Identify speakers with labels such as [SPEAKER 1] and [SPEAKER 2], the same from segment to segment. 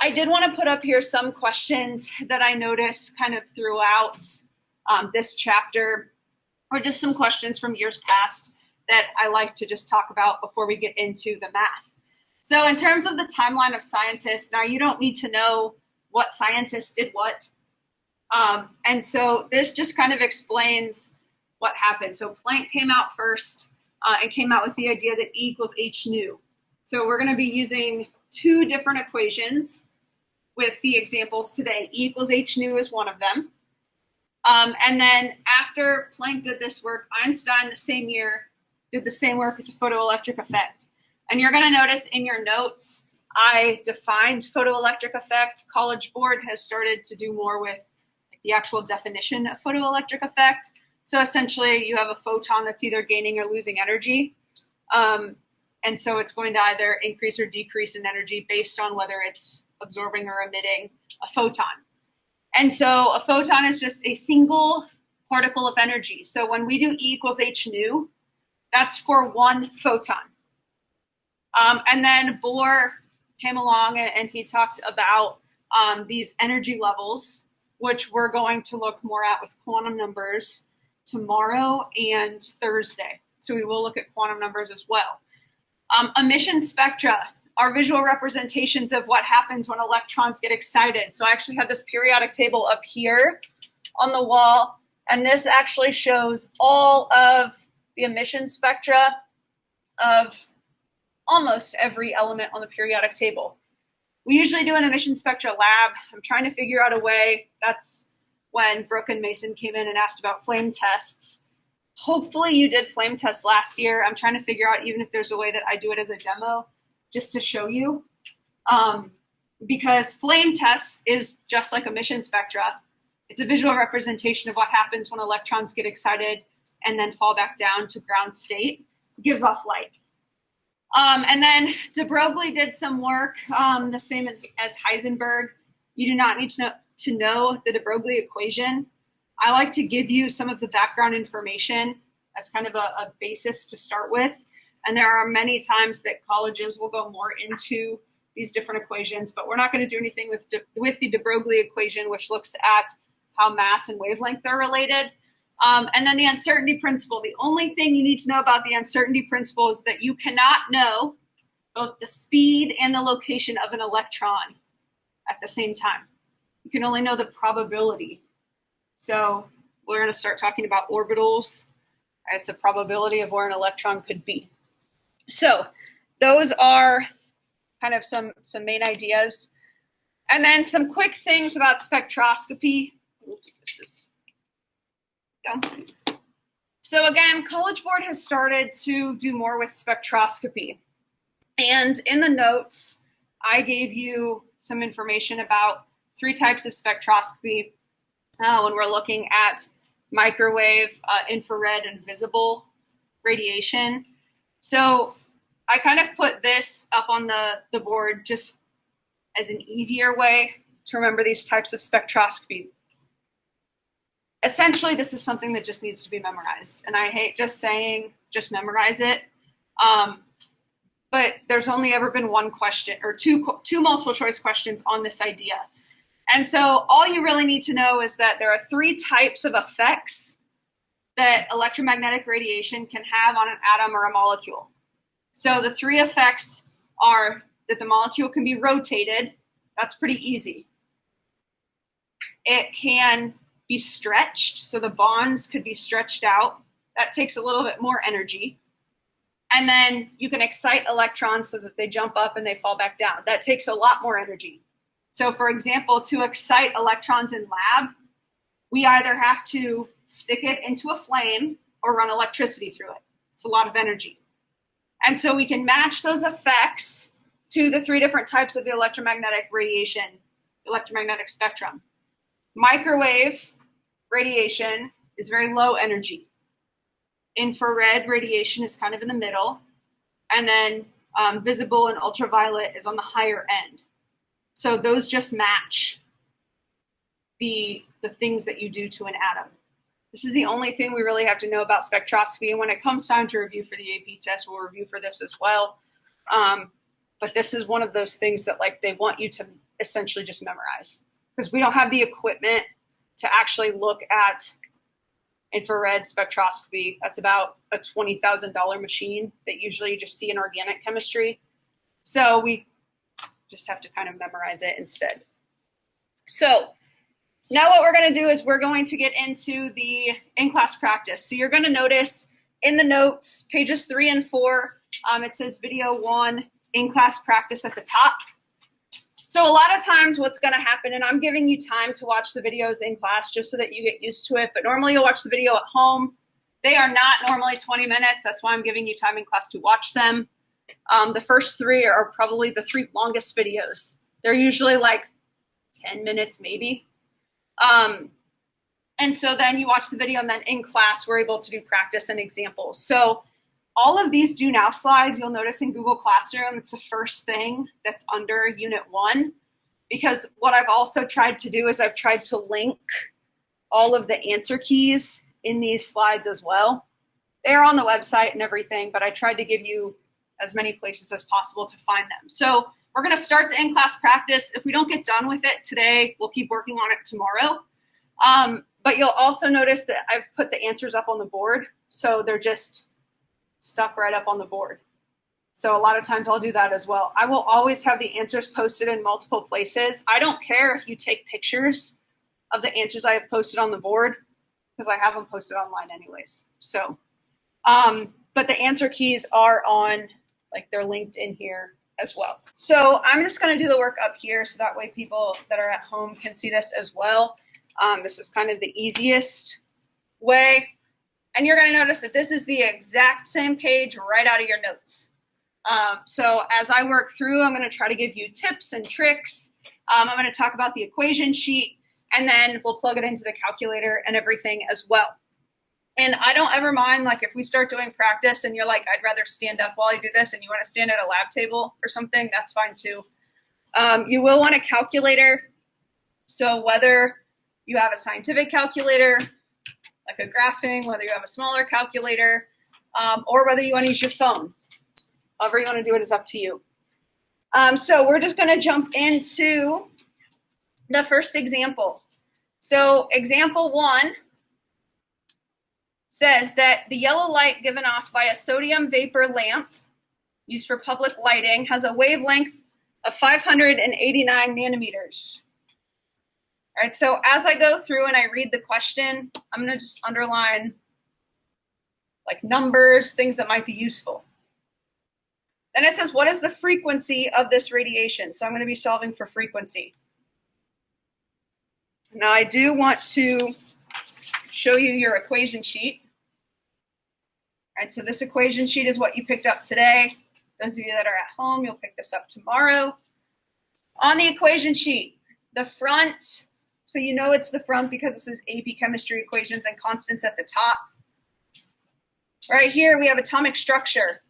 [SPEAKER 1] I did want to put up here some questions that I noticed kind of throughout this chapter, or just some questions from years past that I like to just talk about before we get into the math. So in terms of the timeline of scientists, now you don't need to know what scientists did what. And so this just kind of explains what happened. So Planck came out first and came out with the idea that E equals h nu. So we're going to be using two different equations with the examples today. E equals h nu is one of them. And then after Planck did this work, Einstein the same year did the same work with the photoelectric effect. And you're going to notice in your notes, I defined photoelectric effect. College Board has started to do more with the actual definition of photoelectric effect. So essentially, you have a photon that's either gaining or losing energy. And so it's going to either increase or decrease in energy based on whether it's absorbing or emitting a photon. And so a photon is just a single particle of energy. So when we do E equals h nu, that's for one photon. And then Bohr came along and he talked about these energy levels, which we're going to look more at with quantum numbers tomorrow and Thursday. So we will look at quantum numbers as well. Emission spectra are visual representations of what happens when electrons get excited. So I actually have this periodic table up here on the wall, and this actually shows all of the emission spectra of almost every element on the periodic table. We usually do an emission spectra lab. I'm trying to figure out a way. That's when Brooke and Mason came in and asked about flame tests. Hopefully you did flame tests last year. I'm trying to figure out even if there's a way that I do it as a demo just to show you. Because flame tests is just like emission spectra. It's a visual representation of what happens when electrons get excited and then fall back down to ground state. It gives off light. And then de Broglie did some work, the same as Heisenberg. You do not need to know the de Broglie equation. I like to give you some of the background information as kind of a basis to start with. And there are many times that colleges will go more into these different equations, but we're not going to do anything with the de Broglie equation, which looks at how mass and wavelength are related. And then the uncertainty principle. The only thing you need to know about the uncertainty principle is that you cannot know both the speed and the location of an electron at the same time. You can only know the probability. So we're going to start talking about orbitals. It's a probability of where an electron could be. So those are kind of some main ideas. And then some quick things about spectroscopy. Oops, this is... Go. So again, College Board has started to do more with spectroscopy. And in the notes, I gave you some information about 3 types of spectroscopy when we're looking at microwave, infrared, and visible radiation. So I kind of put this up on the board just as an easier way to remember these types of spectroscopy. Essentially, this is something that just needs to be memorized. And I hate just saying, just memorize it. But there's only ever been one question or two multiple choice questions on this idea. And so all you really need to know is that there are 3 types of effects that electromagnetic radiation can have on an atom or a molecule. So the 3 effects are that the molecule can be rotated. That's pretty easy. It can be stretched, so the bonds could be stretched out. That takes a little bit more energy. And then you can excite electrons so that they jump up and they fall back down. That takes a lot more energy. So for example, to excite electrons in lab, we either have to stick it into a flame or run electricity through it. It's a lot of energy. And so we can match those effects to the 3 different types of the electromagnetic radiation, electromagnetic spectrum. Microwave radiation is very low energy. Infrared radiation is kind of in the middle. And then visible and ultraviolet is on the higher end. So those just match the things that you do to an atom. This is the only thing we really have to know about spectroscopy. And when it comes time to review for the AP test, we'll review for this as well. But this is one of those things that like they want you to essentially just memorize, because we don't have the equipment to actually look at infrared spectroscopy. That's about a $20,000 machine that usually you just see in organic chemistry. So we just have to kind of memorize it instead. So now what we're going to do is we're going to get into the in-class practice. So you're going to notice in the notes, pages 3 and 4, it says video 1, in-class practice at the top. So a lot of times what's going to happen, and I'm giving you time to watch the videos in class just so that you get used to it, but normally you'll watch the video at home. They are not normally 20 minutes. That's why I'm giving you time in class to watch them. The first 3 are probably the 3 longest videos. They're usually like 10 minutes maybe. And so then you watch the video, and then in class, we're able to do practice and examples. So all of these do now slides, you'll notice in Google Classroom, it's the first thing that's under Unit 1, because what I've also tried to do is I've tried to link all of the answer keys in these slides as well. They're on the website and everything, but I tried to give you as many places as possible to find them. So we're going to start the in-class practice. If we don't get done with it today, we'll keep working on it tomorrow. But you'll also notice that I've put the answers up on the board, so they're just stuck right up on the board. So a lot of times I'll do that as well. I will always have the answers posted in multiple places. I don't care if you take pictures of the answers I have posted on the board, because I have them posted online anyways. So, but the answer keys are on, like they're linked in here as well. So I'm just going to do the work up here so that way people that are at home can see this as well. This is kind of the easiest way. And you're going to notice that this is the exact same page right out of your notes. So as I work through, I'm going to try to give you tips and tricks. I'm going to talk about the equation sheet, and then we'll plug it into the calculator and everything as well. And I don't ever mind, like if we start doing practice and you're like, I'd rather stand up while I do this, and you want to stand at a lab table or something, that's fine too. You will want a calculator. So whether you have a scientific calculator, like a graphing, whether you have a smaller calculator, or whether you want to use your phone. However you want to do it is up to you. So we're just going to jump into the first example. So example 1 says that the yellow light given off by a sodium vapor lamp used for public lighting has a wavelength of 589 nanometers. All right, so as I go through and I read the question, I'm going to just underline like numbers, things that might be useful. Then it says, what is the frequency of this radiation? So I'm going to be solving for frequency. Now I do want to show you your equation sheet. All right, so this equation sheet is what you picked up today. Those of you that are at home, you'll pick this up tomorrow. On the equation sheet, the front, so you know it's the front because this is AP chemistry equations and constants at the top. Right here we have atomic structure.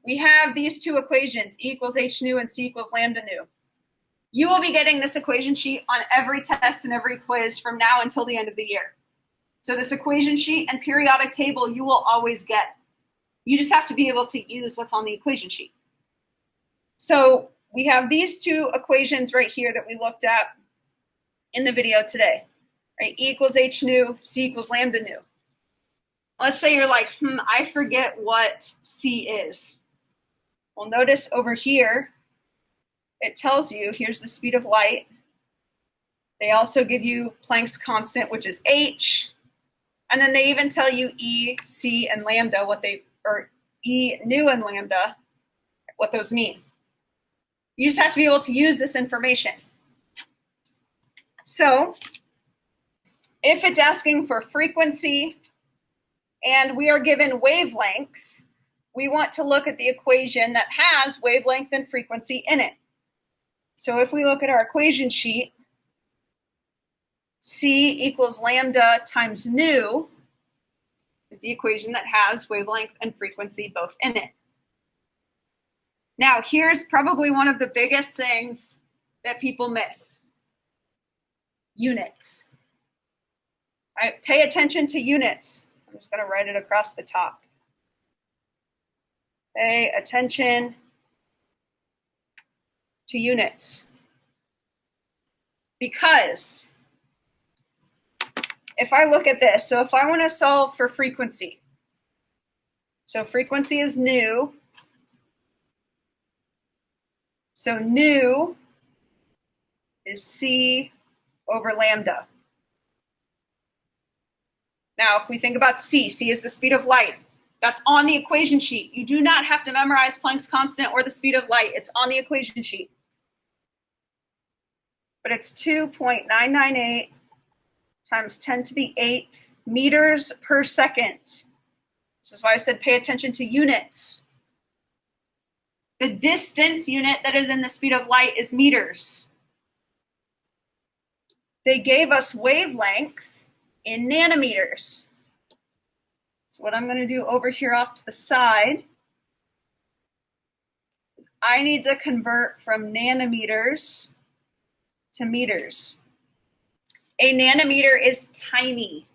[SPEAKER 1] We have these 2 equations, E equals H nu and C equals lambda nu. You will be getting this equation sheet on every test and every quiz from now until the end of the year. So this equation sheet and periodic table you will always get. You just have to be able to use what's on the equation sheet. So we have these 2 equations right here that we looked at in the video today. Right? E equals H nu, C equals lambda nu. Let's say you're like, I forget what C is. Well, notice over here, it tells you, here's the speed of light. They also give you Planck's constant, which is H. And then they even tell you E, C, and lambda, or E nu and lambda, what those mean. You just have to be able to use this information. So if it's asking for frequency and we are given wavelength, we want to look at the equation that has wavelength and frequency in it. So if we look at our equation sheet, C equals lambda times nu is the equation that has wavelength and frequency both in it. Now, here's probably one of the biggest things that people miss. Units. All right, pay attention to units. I'm just going to write it across the top. Pay attention to units. Because if I look at this, so if I want to solve for frequency, so frequency is nu, so nu is c over lambda. Now, if we think about c is the speed of light. That's on the equation sheet. You do not have to memorize Planck's constant or the speed of light. It's on the equation sheet. But it's 2.998 times 10 to the 8th meters per second. This is why I said pay attention to units. The distance unit that is in the speed of light is meters. They gave us wavelength in nanometers. So what I'm going to do over here off to the side is I need to convert from nanometers to meters. A nanometer is tiny.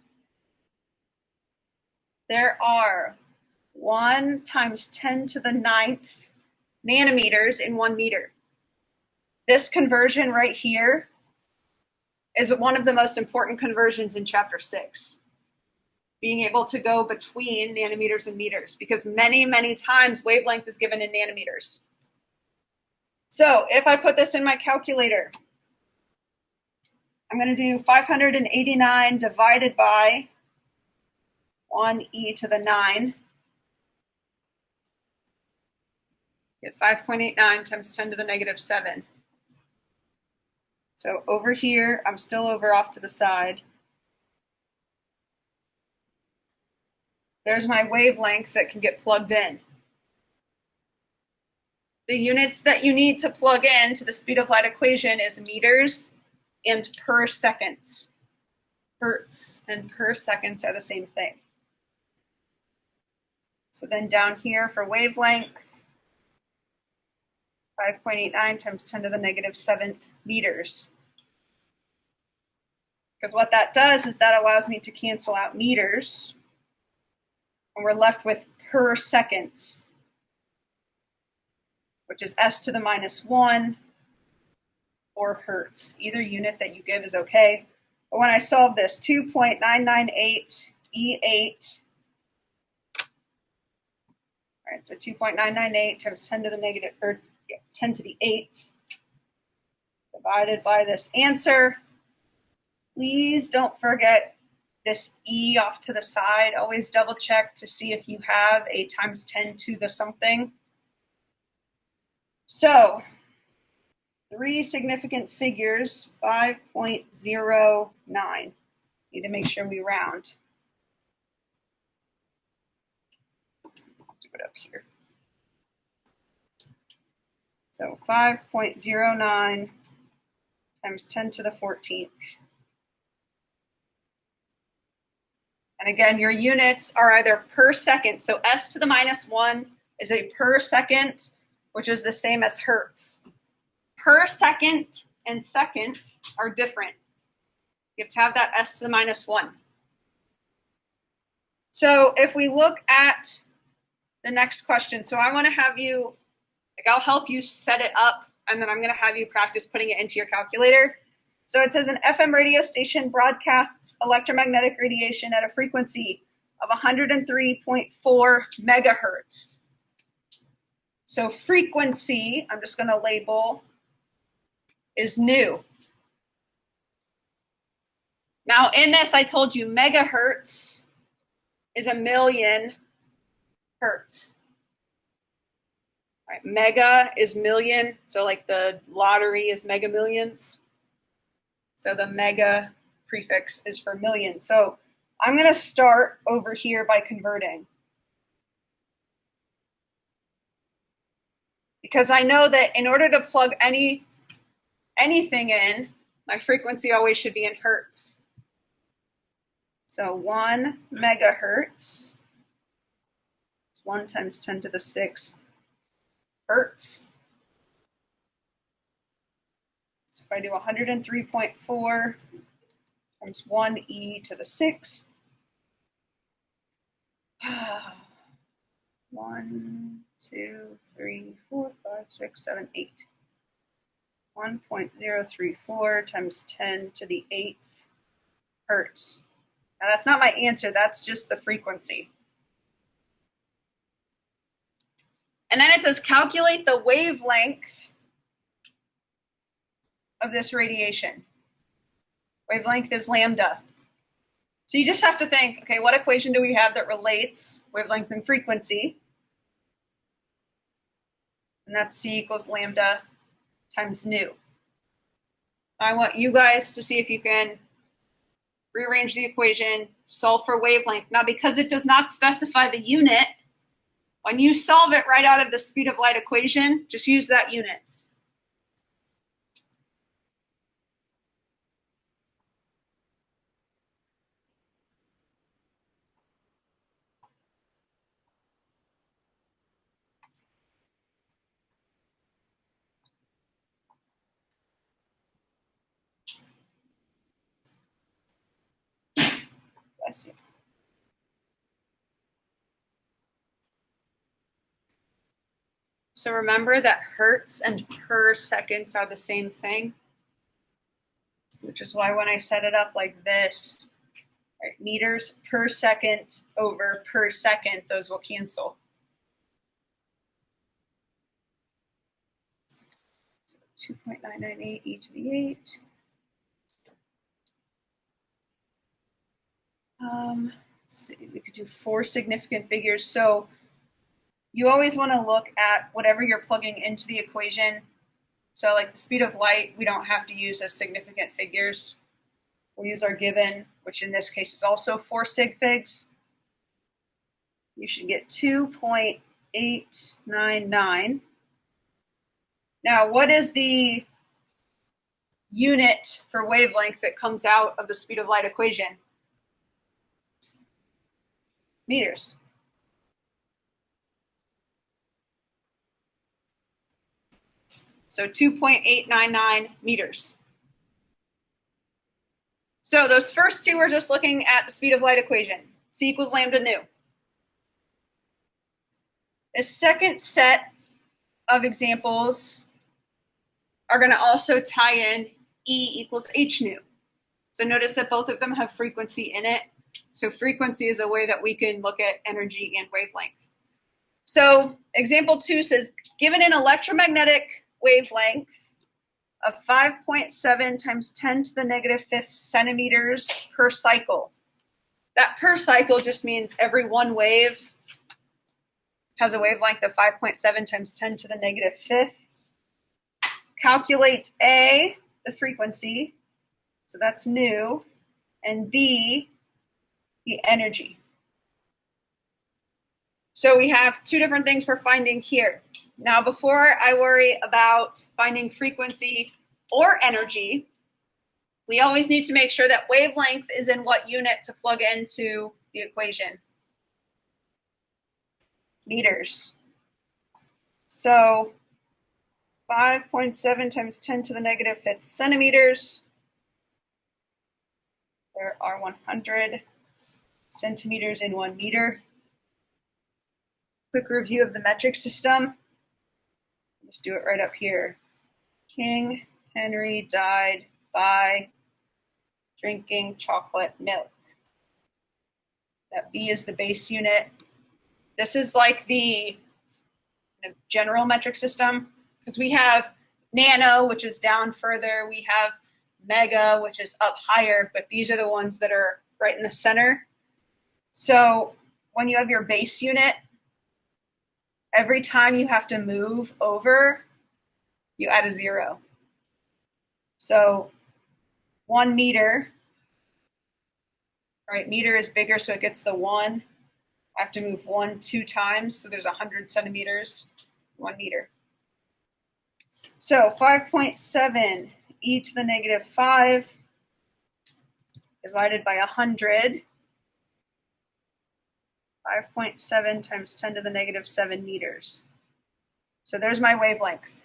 [SPEAKER 1] There are 1 times 10 to the 9th nanometers in 1 meter. This conversion right here is one of the most important conversions in chapter 6. Being able to go between nanometers and meters, because many, many times wavelength is given in nanometers. So if I put this in my calculator, I'm going to do 589 divided by 1e to the 9. Get 5.89 times 10 to the negative 7. So over here, I'm still over off to the side. There's my wavelength that can get plugged in. The units that you need to plug in to the speed of light equation is meters and per seconds. Hertz and per seconds are the same thing. So then down here for wavelength, 5.89 times 10 to the negative 7th meters. Because what that does is that allows me to cancel out meters, and we're left with per seconds, which is s to the minus 1 or hertz. Either unit that you give is okay. But when I solve this, 2.998 E8, all right, so 2.998 times 10 to the negative, or 10 to the 8th, divided by this answer. Please don't forget this E off to the side. Always double check to see if you have a times 10 to the something. So 3 significant figures, 5.09. Need to make sure we round. Do it up here. So 5.09 times 10 to the 14th. And again, your units are either per second. So s to the minus 1 is a per second, which is the same as hertz. Per second and second are different. You have to have that s to the minus 1. So if we look at the next question, so I want to have you, I'll help you set it up, and then I'm going to have you practice putting it into your calculator. So it says an FM radio station broadcasts electromagnetic radiation at a frequency of 103.4 megahertz. So frequency, I'm just going to label, is nu. Now in this, I told you megahertz is 1,000,000 hertz. All right, mega is million, so like the lottery is mega millions. So the mega prefix is for million. So I'm going to start over here by converting. Because I know that in order to plug anything in, my frequency always should be in hertz. So 1 megahertz is 1 times 10 to the 6th hertz. So if I do 103.4 times 1e to the 6th, 1, 2, 3, 4, 5, 6, 7, 8. 1.034 times 10 to the 8th hertz. Now that's not my answer, that's just the frequency. And then it says calculate the wavelength of this radiation. Wavelength is lambda. So you just have to think, okay, what equation do we have that relates wavelength and frequency? And that's C equals lambda times nu. I want you guys to see if you can rearrange the equation, solve for wavelength. Now, because it does not specify the unit, when you solve it right out of the speed of light equation, just use that unit. Bless you. So remember that hertz and per seconds are the same thing, which is why when I set it up like this, right, meters per second over per second, those will cancel. So 2.998 e to the 8. Let's see, we could do 4 significant figures. So you always want to look at whatever you're plugging into the equation. So like the speed of light, we don't have to use as significant figures. We'll use our given, which in this case is also 4 sig figs. You should get 2.899. Now, what is the unit for wavelength that comes out of the speed of light equation? Meters. So 2.899 meters. So those first two are just looking at the speed of light equation. C equals lambda nu. The second set of examples are going to also tie in E equals h nu. So notice that both of them have frequency in it. So frequency is a way that we can look at energy and wavelength. So example 2 says, given an electromagnetic wavelength of 5.7 times 10 to the negative 5th centimeters per cycle. That per cycle just means every one wave has a wavelength of 5.7 times 10 to the negative 5th. Calculate A, the frequency, so that's nu, and B, the energy. So we have 2 different things we're finding here. Now, before I worry about finding frequency or energy, we always need to make sure that wavelength is in what unit to plug into the equation. Meters. So 5.7 times 10 to the negative 5th centimeters. There are 100 centimeters in 1 meter. Quick review of the metric system. Let's do it right up here. King Henry died by drinking chocolate milk. That B is the base unit. This is like the general metric system, because we have nano, which is down further. We have mega, which is up higher, but these are the ones that are right in the center. So when you have your base unit, every time you have to move over, you add a 0. So 1 meter, right? Meter is bigger, so it gets the 1. I have to move 1 2 times, so there's 100 centimeters, 1 meter. So 5.7 e to the negative 5 divided by 100. 5.7 times 10 to the negative 7 meters. So there's my wavelength.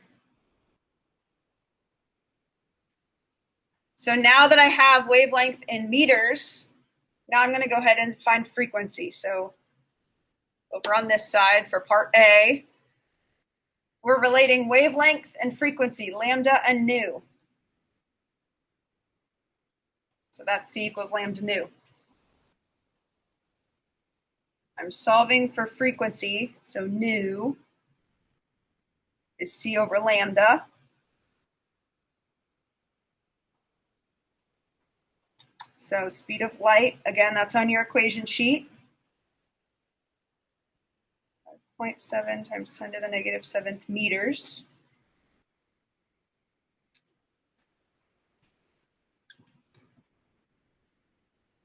[SPEAKER 1] So now that I have wavelength in meters, now I'm going to go ahead and find frequency. So over on this side for part A, we're relating wavelength and frequency, lambda and nu. So that's C equals lambda nu. I'm solving for frequency, so nu is C over lambda. So speed of light, again, that's on your equation sheet. 0.7 times 10 to the negative 7th meters.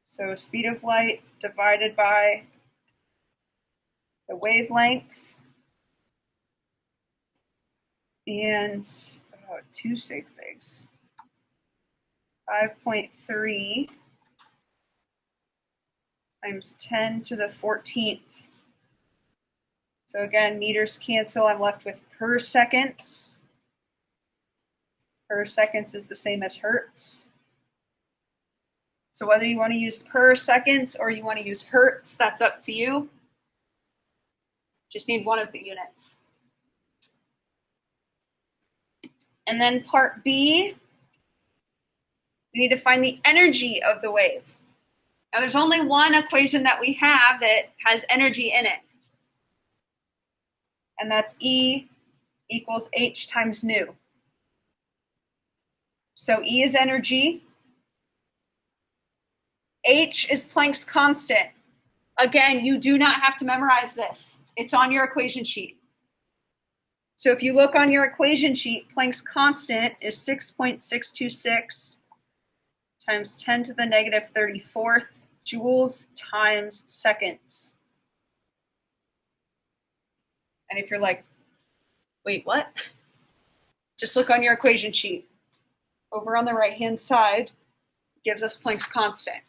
[SPEAKER 1] So speed of light divided by the wavelength, and 2 sig figs. 5.3 times 10 to the 14th. So again, meters cancel. I'm left with per seconds. Per seconds is the same as hertz. So whether you want to use per seconds or you want to use hertz, that's up to you. Just need one of the units. And then part B, we need to find the energy of the wave. Now there's only one equation that we have that has energy in it. And that's E equals H times nu. So E is energy. H is Planck's constant. Again, you do not have to memorize this. It's on your equation sheet. So if you look on your equation sheet, Planck's constant is 6.626 times 10 to the negative 34th joules times seconds. And if you're like, wait, what? Just look on your equation sheet. Over on the right-hand side, gives us Planck's constant.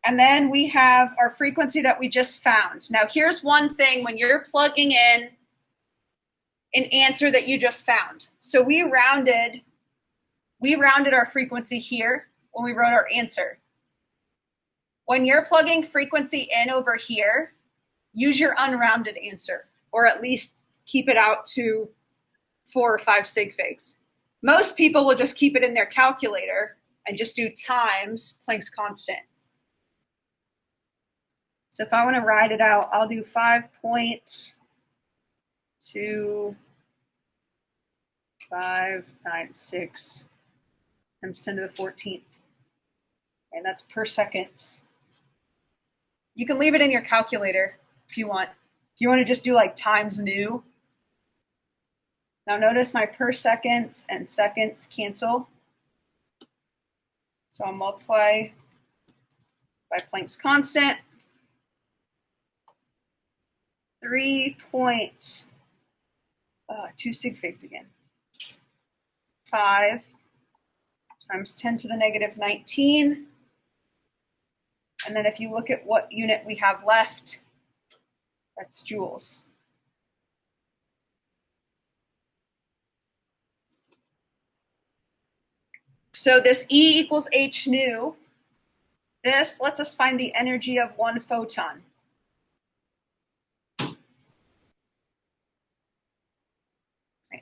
[SPEAKER 1] And then we have our frequency that we just found. Now here's one thing when you're plugging in an answer that you just found. So we rounded our frequency here when we wrote our answer. When you're plugging frequency in over here, use your unrounded answer, or at least keep it out to 4 or 5 sig figs. Most people will just keep it in their calculator and just do times Planck's constant. So if I want to write it out, I'll do 5.2596 times 10 to the 14th. And that's per seconds. You can leave it in your calculator if you want. If you want to just do like times nu. Now notice my per seconds and seconds cancel. So I'll multiply by Planck's constant. 3.2 sig figs again. 5 times 10 to the negative 19. And then if you look at what unit we have left, that's joules. So this E equals H nu. This lets us find the energy of one photon.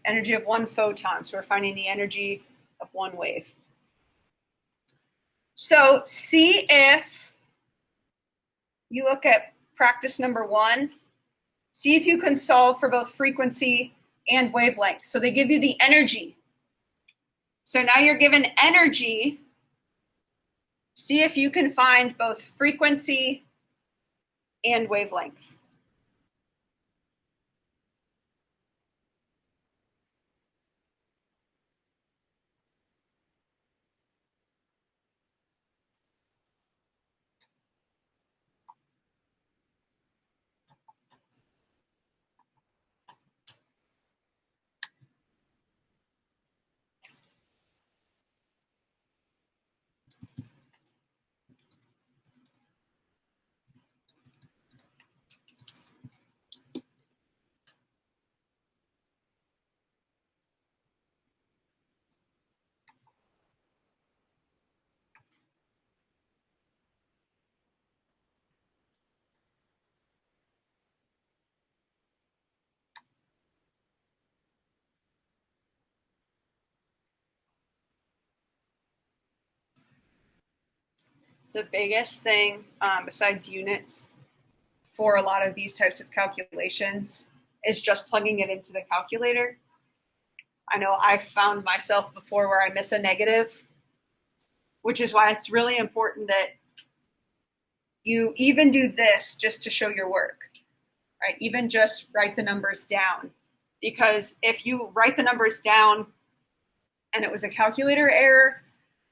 [SPEAKER 1] Energy of one photon. So we're finding the energy of one wave. So see if you look at practice number 1, see if you can solve for both frequency and wavelength. So they give you the energy. So now you're given energy. See if you can find both frequency and wavelength. the biggest thing besides units for a lot of these types of calculations is just plugging it into the calculator. I know I've found myself before where I miss a negative, which is why it's really important that you even do this just to show your work, right? Even just write the numbers down, because if you write the numbers down and it was a calculator error,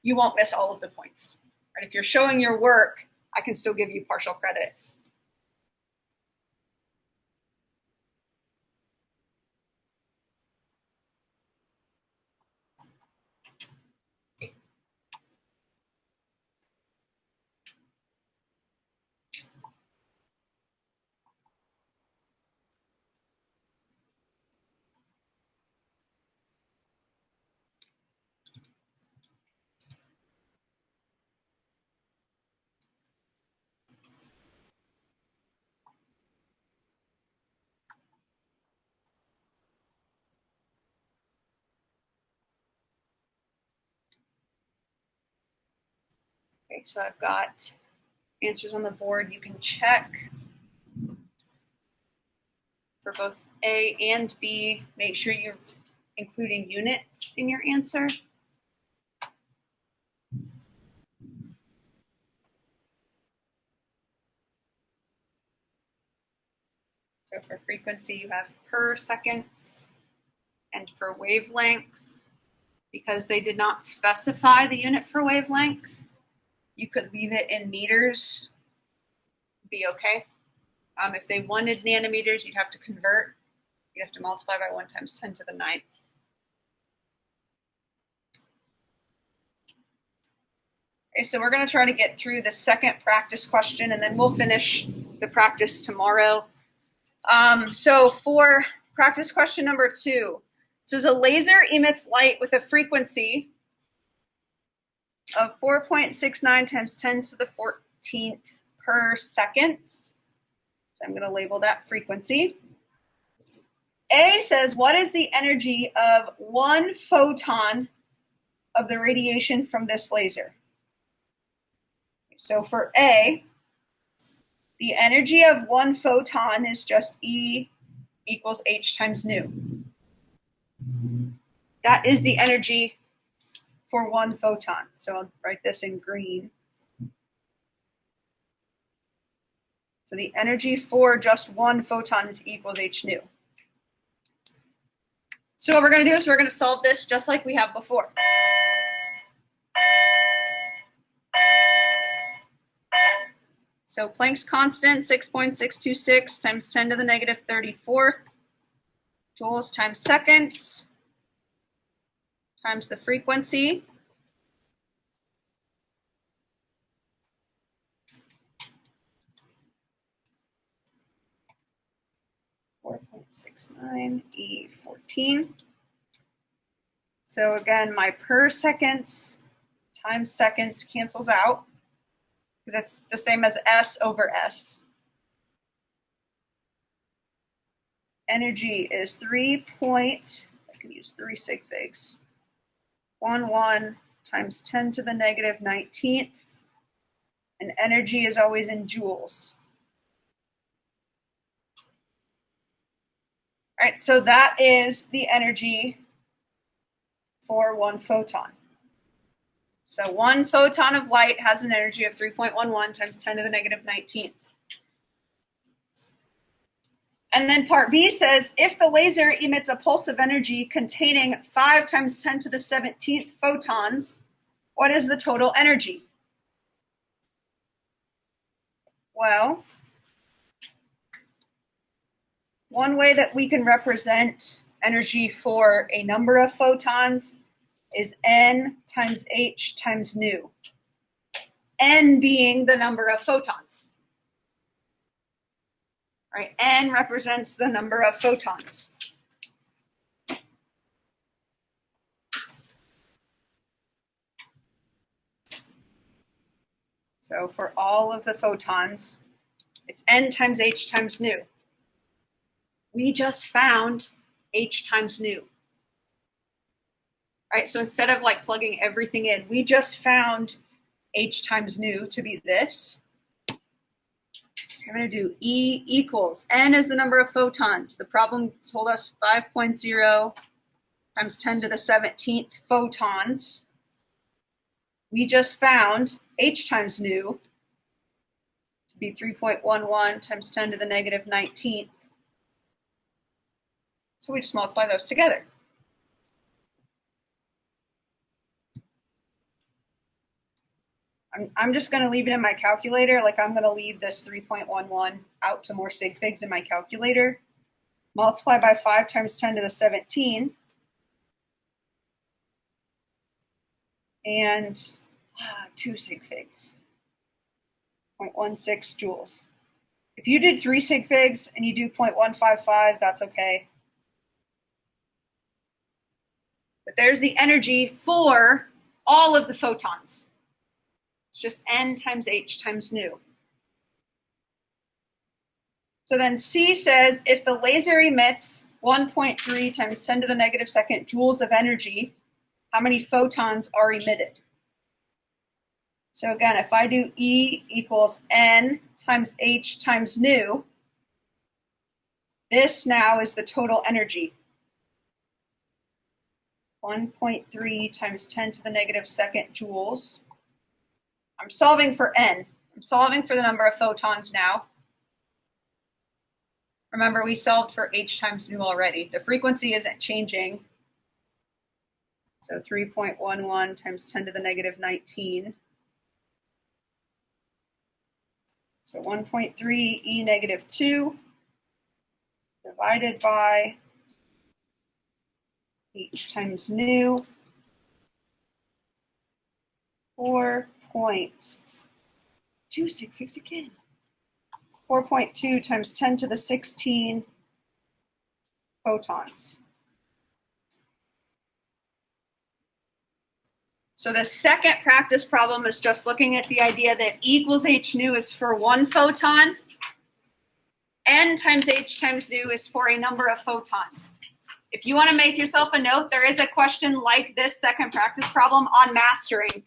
[SPEAKER 1] you won't miss all of the points, right? If you're showing your work, I can still give you partial credit. Okay, so I've got answers on the board. You can check for both A and B. Make sure you're including units in your answer. So for frequency, you have per seconds, and for wavelength, because they did not specify the unit for wavelength, you could leave it in meters, be okay. If they wanted nanometers, you'd have to convert. You'd have to multiply by 1 times 10 to the 9th. Okay, so we're going to try to get through the second practice question, and then we'll finish the practice tomorrow. So for practice question number 2, it says a laser emits light with a frequency of 4.69 times 10 to the 14th per second. So I'm going to label that frequency. A says, what is the energy of 1 photon of the radiation from this laser? So for A, the energy of 1 photon is just E equals H times nu. That is the energy for 1 photon. So I'll write this in green. So the energy for just 1 photon is E equals H nu. So what we're going to do is we're going to solve this just like we have before. So Planck's constant, 6.626 times 10 to the negative 34th joules times seconds times the frequency. .69 E14. So again, my per seconds times seconds cancels out, because that's the same as S over S. Energy is I can use 3 sig figs, 11 times 10 to the negative 19th, and energy is always in joules. All right, so that is the energy for 1 photon. So 1 photon of light has an energy of 3.11 times 10 to the negative 19th. And then part B says, if the laser emits a pulse of energy containing 5 times 10 to the 17th photons, what is the total energy? Well, one way that we can represent energy for a number of photons is N times H times nu. N being the number of photons. All right, N represents the number of photons. So for all of the photons, it's N times H times nu. We just found H times nu. All right, so instead of like plugging everything in, we just found h times nu to be this. I'm going to do E equals, n is the number of photons. The problem told us 5.0 times 10 to the 17th photons. We just found h times nu to be 3.11 times 10 to the negative 19th. So we just multiply those together. I'm just going to leave it in my calculator. Like I'm going to leave this 3.11 out to more sig figs in my calculator. Multiply by 5 times 10 to the 17. And 2 sig figs. 0.16 joules. If you did 3 sig figs and you do 0.155, that's okay. But there's the energy for all of the photons. It's just n times h times nu. So then C says if the laser emits 1.3 times 10 to the negative second joules of energy, how many photons are emitted? So again, if I do E equals n times h times nu, this now is the total energy. 1.3 times 10 to the negative second joules. I'm solving for n. I'm solving for the number of photons now. Remember, we solved for h times nu already. The frequency isn't changing. So 3.11 times 10 to the negative 19. So 1.3 e negative 2 divided by h times nu, 4.2 sig figs again. 4.2 times 10 to the 16 photons. So the second practice problem is just looking at the idea that E equals h nu is for one photon, n times h times nu is for a number of photons. If you want to make yourself a note, there is a question like this second practice problem on mastering.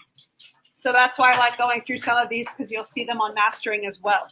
[SPEAKER 1] So that's why I like going through some of these, because you'll see them on mastering as well.